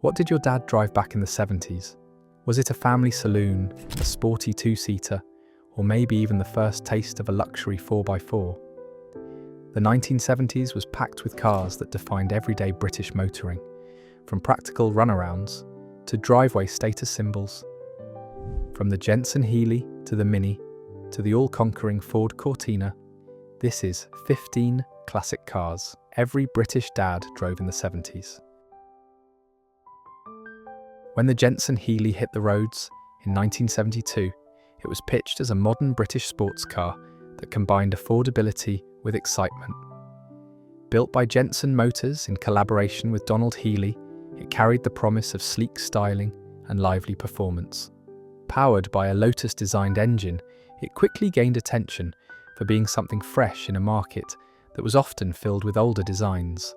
What did your dad drive back in the 70s? Was it a family saloon, a sporty two-seater, or maybe even the first taste of a luxury 4x4? The 1970s was packed with cars that defined everyday British motoring, from practical runarounds to driveway status symbols. From the Jensen-Heeley to the Mini to the all-conquering Ford Cortina, this is 15 classic cars every British dad drove in the 70s. When the Jensen-Heeley hit the roads in 1972, it was pitched as a modern British sports car that combined affordability with excitement. Built by Jensen Motors in collaboration with Donald Healey, it carried the promise of sleek styling and lively performance. Powered by a Lotus-designed engine, it quickly gained attention for being something fresh in a market that was often filled with older designs.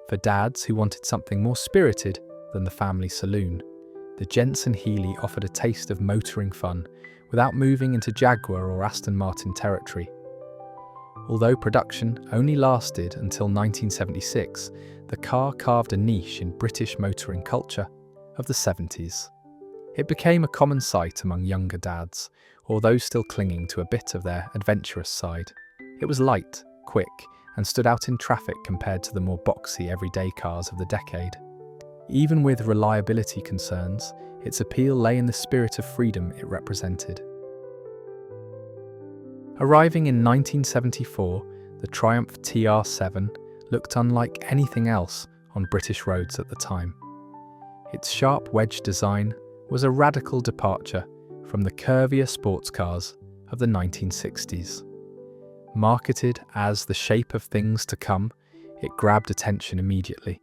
For dads who wanted something more spirited than the family saloon, the Jensen-Heeley offered a taste of motoring fun without moving into Jaguar or Aston Martin territory. Although production only lasted until 1976, the car carved a niche in British motoring culture of the 70s. It became a common sight among younger dads, or those still clinging to a bit of their adventurous side. It was light, quick, and stood out in traffic compared to the more boxy everyday cars of the decade. Even with reliability concerns, its appeal lay in the spirit of freedom it represented. Arriving in 1974, the Triumph TR7 looked unlike anything else on British roads at the time. Its sharp wedge design was a radical departure from the curvier sports cars of the 1960s. Marketed as the shape of things to come, it grabbed attention immediately.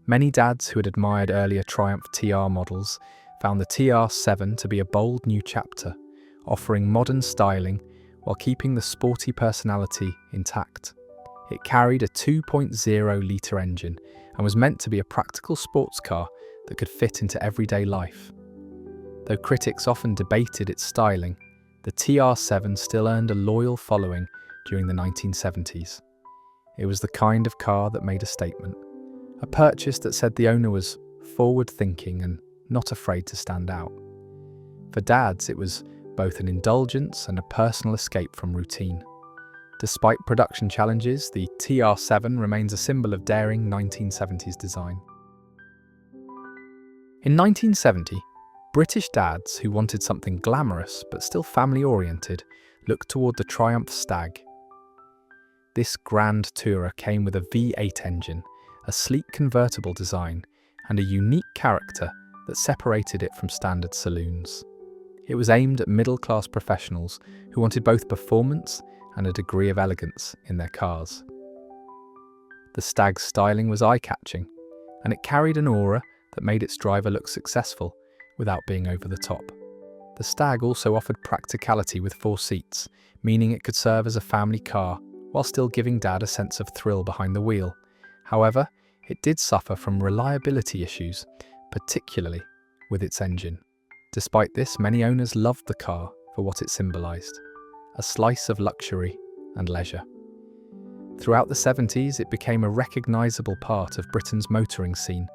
Many dads who had admired earlier Triumph TR models found the TR7 to be a bold new chapter, offering modern styling while keeping the sporty personality intact. It carried a 2.0-litre engine and was meant to be a practical sports car that could fit into everyday life. Though critics often debated its styling, the TR7 still earned a loyal following during the 1970s. It was the kind of car that made a statement, a purchase that said the owner was forward-thinking and not afraid to stand out. For dads, it was both an indulgence and a personal escape from routine. Despite production challenges, the TR7 remains a symbol of daring 1970s design. In 1970, British dads who wanted something glamorous but still family-oriented looked toward the Triumph Stag. This grand tourer came with a V8 engine, a sleek convertible design, and a unique character that separated it from standard saloons. It was aimed at middle-class professionals who wanted both performance and a degree of elegance in their cars. The Stag's styling was eye-catching, and it carried an aura that made its driver look successful without being over the top. The Stag also offered practicality with 4 seats, meaning it could serve as a family car while still giving dad a sense of thrill behind the wheel. However, it did suffer from reliability issues, particularly with its engine. Despite this, many owners loved the car for what it symbolised, a slice of luxury and leisure. Throughout the 70s, it became a recognisable part of Britain's motoring scene,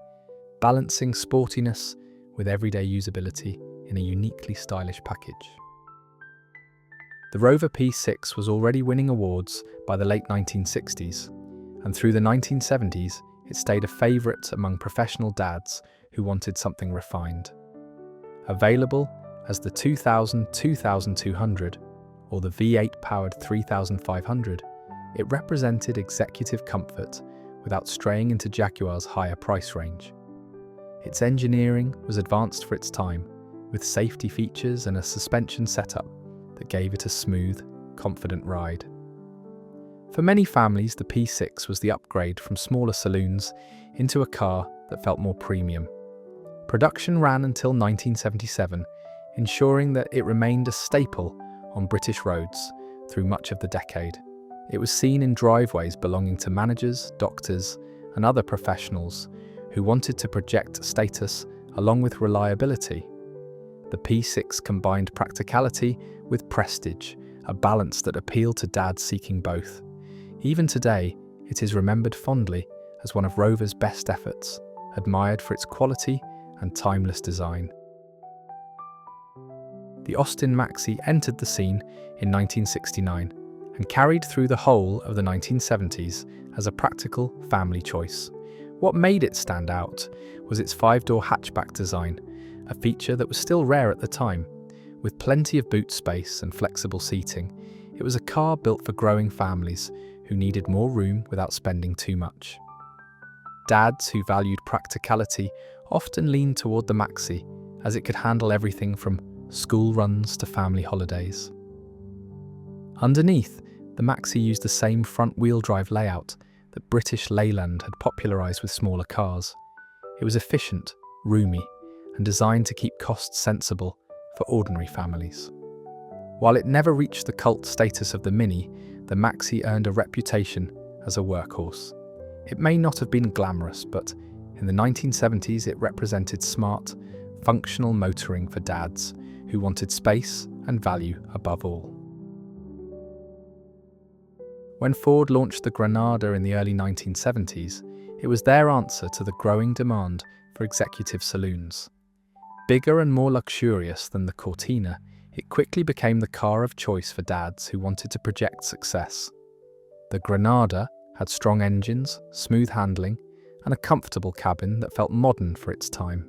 balancing sportiness with everyday usability in a uniquely stylish package. The Rover P6 was already winning awards by the late 1960s, and through the 1970s, it stayed a favourite among professional dads who wanted something refined. Available as the 2000 2200 or the V8-powered 3500, it represented executive comfort without straying into Jaguar's higher price range. Its engineering was advanced for its time, with safety features and a suspension setup that gave it a smooth, confident ride. For many families, the P6 was the upgrade from smaller saloons into a car that felt more premium. Production ran until 1977, ensuring that it remained a staple on British roads through much of the decade. It was seen in driveways belonging to managers, doctors, and other professionals who wanted to project status along with reliability. The P6 combined practicality with prestige, a balance that appealed to dads seeking both. Even today, it is remembered fondly as one of Rover's best efforts, admired for its quality and timeless design. The Austin Maxi entered the scene in 1969 and carried through the whole of the 1970s as a practical family choice. What made it stand out was its 5-door hatchback design, a feature that was still rare at the time. With plenty of boot space and flexible seating, it was a car built for growing families who needed more room without spending too much. Dads who valued practicality often leaned toward the Maxi, as it could handle everything from school runs to family holidays. Underneath, the Maxi used the same front-wheel drive layout that British Leyland had popularised with smaller cars. It was efficient, roomy, and designed to keep costs sensible for ordinary families. While it never reached the cult status of the Mini, the Maxi earned a reputation as a workhorse. It may not have been glamorous, but in the 1970s it represented smart, functional motoring for dads who wanted space and value above all. When Ford launched the Granada in the early 1970s, it was their answer to the growing demand for executive saloons. Bigger and more luxurious than the Cortina, it quickly became the car of choice for dads who wanted to project success. The Granada had strong engines, smooth handling, and a comfortable cabin that felt modern for its time.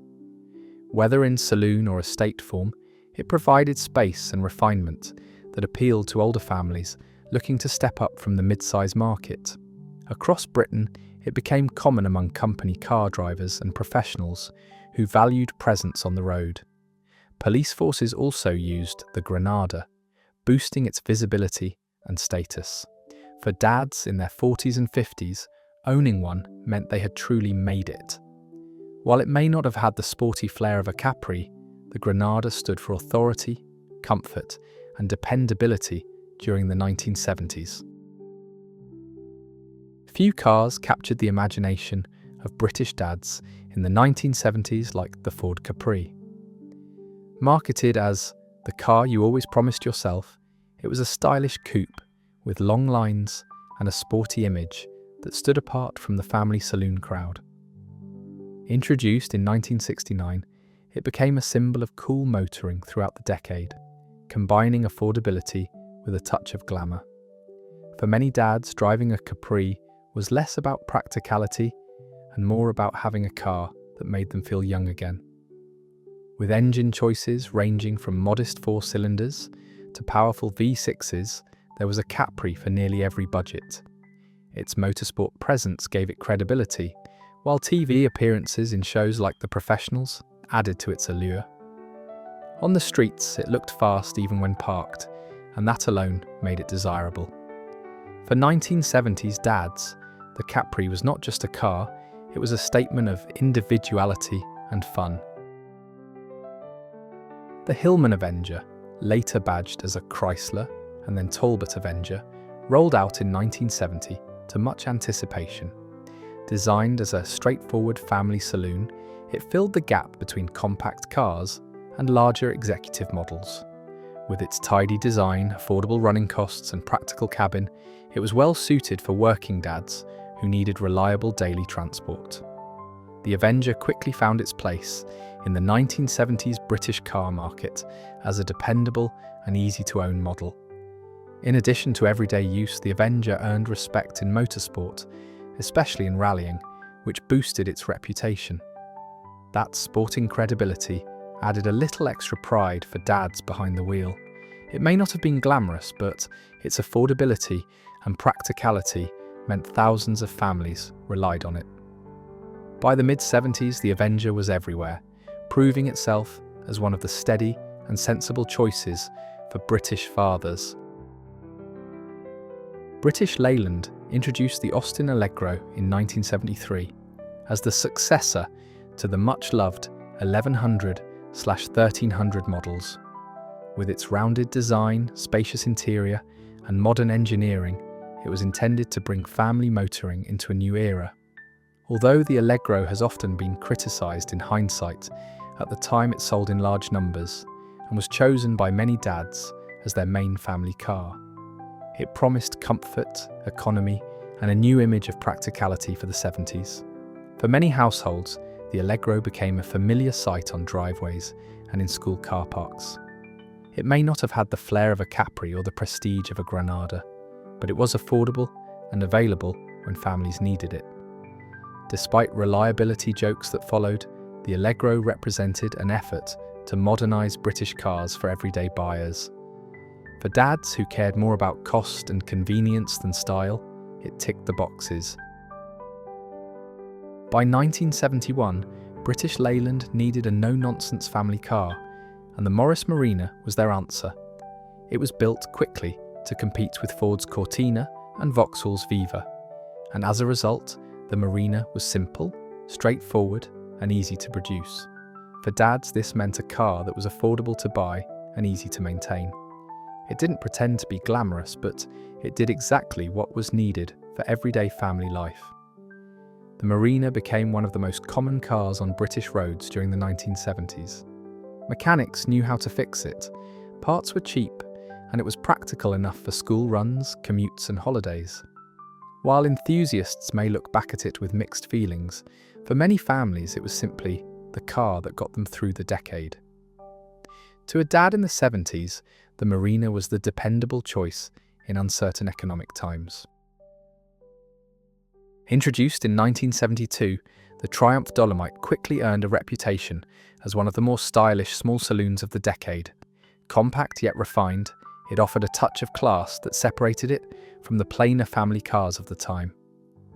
Whether in saloon or estate form, it provided space and refinement that appealed to older families looking to step up from the mid-size market. Across Britain, it became common among company car drivers and professionals who valued presence on the road. Police forces also used the Granada, boosting its visibility and status. For dads in their 40s and 50s, owning one meant they had truly made it. While it may not have had the sporty flair of a Capri, the Granada stood for authority, comfort, and dependability during the 1970s. Few cars captured the imagination of British dads in the 1970s like the Ford Capri. Marketed as the car you always promised yourself, it was a stylish coupe with long lines and a sporty image that stood apart from the family saloon crowd. Introduced in 1969, it became a symbol of cool motoring throughout the decade, combining affordability with a touch of glamour. For many dads, driving a Capri was less about practicality and more about having a car that made them feel young again. With engine choices ranging from modest 4-cylinders to powerful V6s, there was a Capri for nearly every budget. Its motorsport presence gave it credibility, while TV appearances in shows like The Professionals added to its allure. On the streets, it looked fast even when parked, and that alone made it desirable. For 1970s dads, the Capri was not just a car, it was a statement of individuality and fun. The Hillman Avenger, later badged as a Chrysler and then Talbot Avenger, rolled out in 1970 to much anticipation. Designed as a straightforward family saloon, it filled the gap between compact cars and larger executive models. With its tidy design, affordable running costs, and practical cabin, it was well suited for working dads who needed reliable daily transport. The Avenger quickly found its place in the 1970s British car market as a dependable and easy-to-own model. In addition to everyday use, the Avenger earned respect in motorsport, especially in rallying, which boosted its reputation. That sporting credibility added a little extra pride for dads behind the wheel. It may not have been glamorous, but its affordability and practicality meant thousands of families relied on it. By the mid-70s, the Avenger was everywhere, proving itself as one of the steady and sensible choices for British fathers. British Leyland introduced the Austin Allegro in 1973 as the successor to the much-loved 1100/1300 models. With its rounded design, spacious interior, and modern engineering, it was intended to bring family motoring into a new era. Although the Allegro has often been criticised in hindsight, at the time it sold in large numbers and was chosen by many dads as their main family car. It promised comfort, economy, and a new image of practicality for the 70s. For many households, the Allegro became a familiar sight on driveways and in school car parks. It may not have had the flair of a Capri or the prestige of a Granada, but it was affordable and available when families needed it. Despite reliability jokes that followed, the Allegro represented an effort to modernise British cars for everyday buyers. For dads who cared more about cost and convenience than style, it ticked the boxes. By 1971, British Leyland needed a no-nonsense family car, and the Morris Marina was their answer. It was built quickly to compete with Ford's Cortina and Vauxhall's Viva, and as a result, the Marina was simple, straightforward, and easy to produce. For dads, this meant a car that was affordable to buy and easy to maintain. It didn't pretend to be glamorous, but it did exactly what was needed for everyday family life. The Marina became one of the most common cars on British roads during the 1970s. Mechanics knew how to fix it, parts were cheap, and it was practical enough for school runs, commutes, and holidays. While enthusiasts may look back at it with mixed feelings, for many families it was simply the car that got them through the decade. To a dad in the 70s, the Marina was the dependable choice in uncertain economic times. Introduced in 1972, the Triumph Dolomite quickly earned a reputation as one of the more stylish small saloons of the decade. Compact yet refined, it offered a touch of class that separated it from the plainer family cars of the time.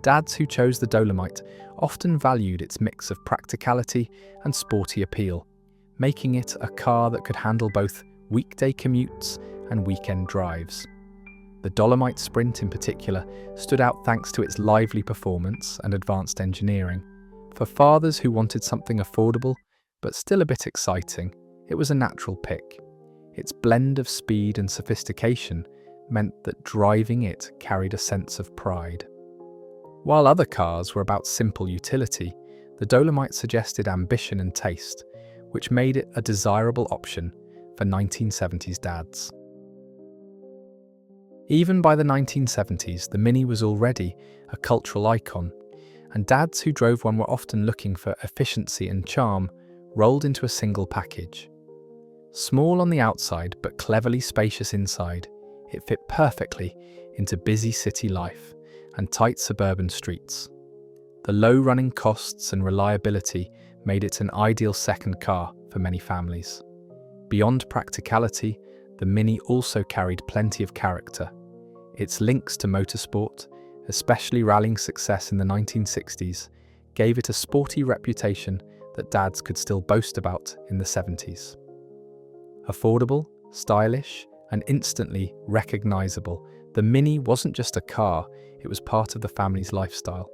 Dads who chose the Dolomite often valued its mix of practicality and sporty appeal, making it a car that could handle both weekday commutes and weekend drives. The Dolomite Sprint in particular stood out thanks to its lively performance and advanced engineering. For fathers who wanted something affordable but still a bit exciting, it was a natural pick. Its blend of speed and sophistication meant that driving it carried a sense of pride. While other cars were about simple utility, the Dolomite suggested ambition and taste, which made it a desirable option for 1970s dads. Even by the 1970s, the Mini was already a cultural icon, and dads who drove one were often looking for efficiency and charm rolled into a single package. Small on the outside but cleverly spacious inside, it fit perfectly into busy city life and tight suburban streets. The low running costs and reliability made it an ideal second car for many families. Beyond practicality, the Mini also carried plenty of character. Its links to motorsport, especially rallying success in the 1960s, gave it a sporty reputation that dads could still boast about in the 70s. Affordable, stylish, and instantly recognizable, the Mini wasn't just a car, it was part of the family's lifestyle.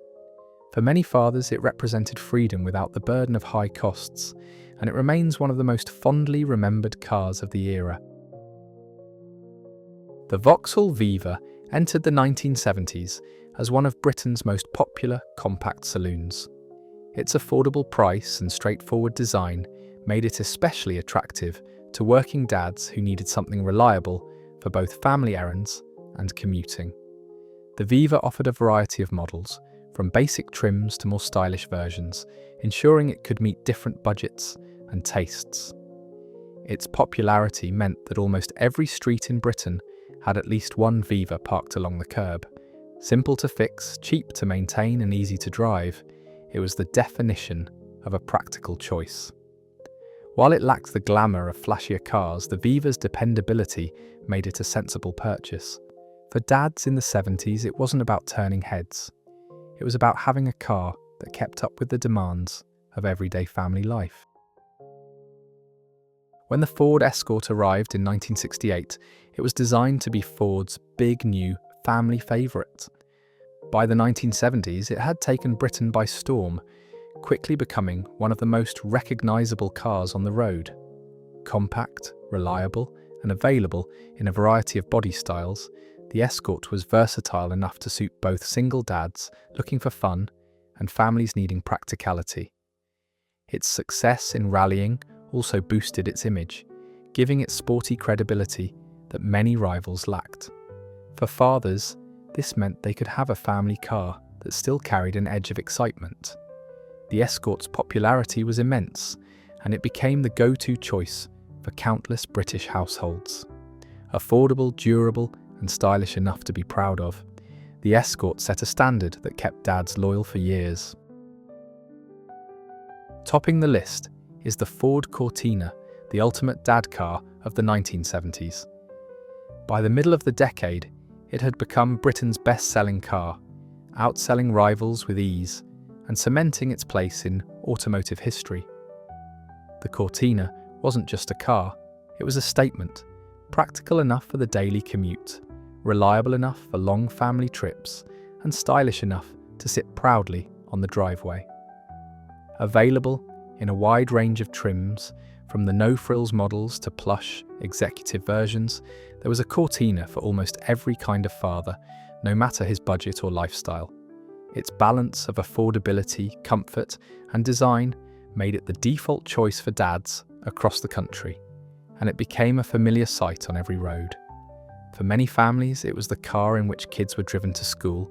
For many fathers, it represented freedom without the burden of high costs, and it remains one of the most fondly remembered cars of the era. The Vauxhall Viva entered the 1970s as one of Britain's most popular compact saloons. Its affordable price and straightforward design made it especially attractive to working dads who needed something reliable for both family errands and commuting. The Viva offered a variety of models, from basic trims to more stylish versions, ensuring it could meet different budgets and tastes. Its popularity meant that almost every street in Britain had at least one Viva parked along the curb. Simple to fix, cheap to maintain, and easy to drive, it was the definition of a practical choice. While it lacked the glamour of flashier cars, the Viva's dependability made it a sensible purchase. For dads in the 70s, it wasn't about turning heads. It was about having a car that kept up with the demands of everyday family life. When the Ford Escort arrived in 1968, it was designed to be Ford's big new family favourite. By the 1970s, it had taken Britain by storm, quickly becoming one of the most recognisable cars on the road. Compact, reliable, and available in a variety of body styles, the Escort was versatile enough to suit both single dads looking for fun and families needing practicality. Its success in rallying also boosted its image, giving it sporty credibility that many rivals lacked. For fathers, this meant they could have a family car that still carried an edge of excitement. The Escort's popularity was immense, and it became the go-to choice for countless British households. Affordable, durable, and stylish enough to be proud of, the Escort set a standard that kept dads loyal for years. Topping the list is the Ford Cortina, the ultimate dad car of the 1970s. By the middle of the decade, it had become Britain's best-selling car, outselling rivals with ease and cementing its place in automotive history. The Cortina wasn't just a car, it was a statement, practical enough for the daily commute, reliable enough for long family trips, and stylish enough to sit proudly on the driveway. Available in a wide range of trims, from the no-frills models to plush, executive versions, there was a Cortina for almost every kind of father, no matter his budget or lifestyle. Its balance of affordability, comfort, and design made it the default choice for dads across the country, and it became a familiar sight on every road. For many families, it was the car in which kids were driven to school,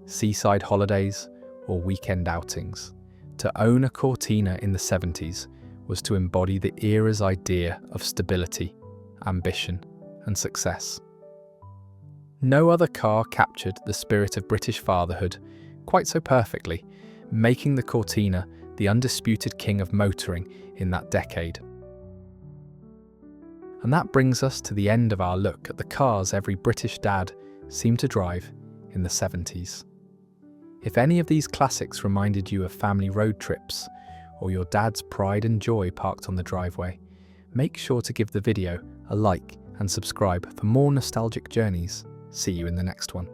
seaside holidays, or weekend outings. To own a Cortina in the 70s was to embody the era's idea of stability, ambition, and success. No other car captured the spirit of British fatherhood quite so perfectly, making the Cortina the undisputed king of motoring in that decade. And that brings us to the end of our look at the cars every British dad seemed to drive in the 70s. If any of these classics reminded you of family road trips, or your dad's pride and joy parked on the driveway, make sure to give the video a like and subscribe for more nostalgic journeys. See you in the next one.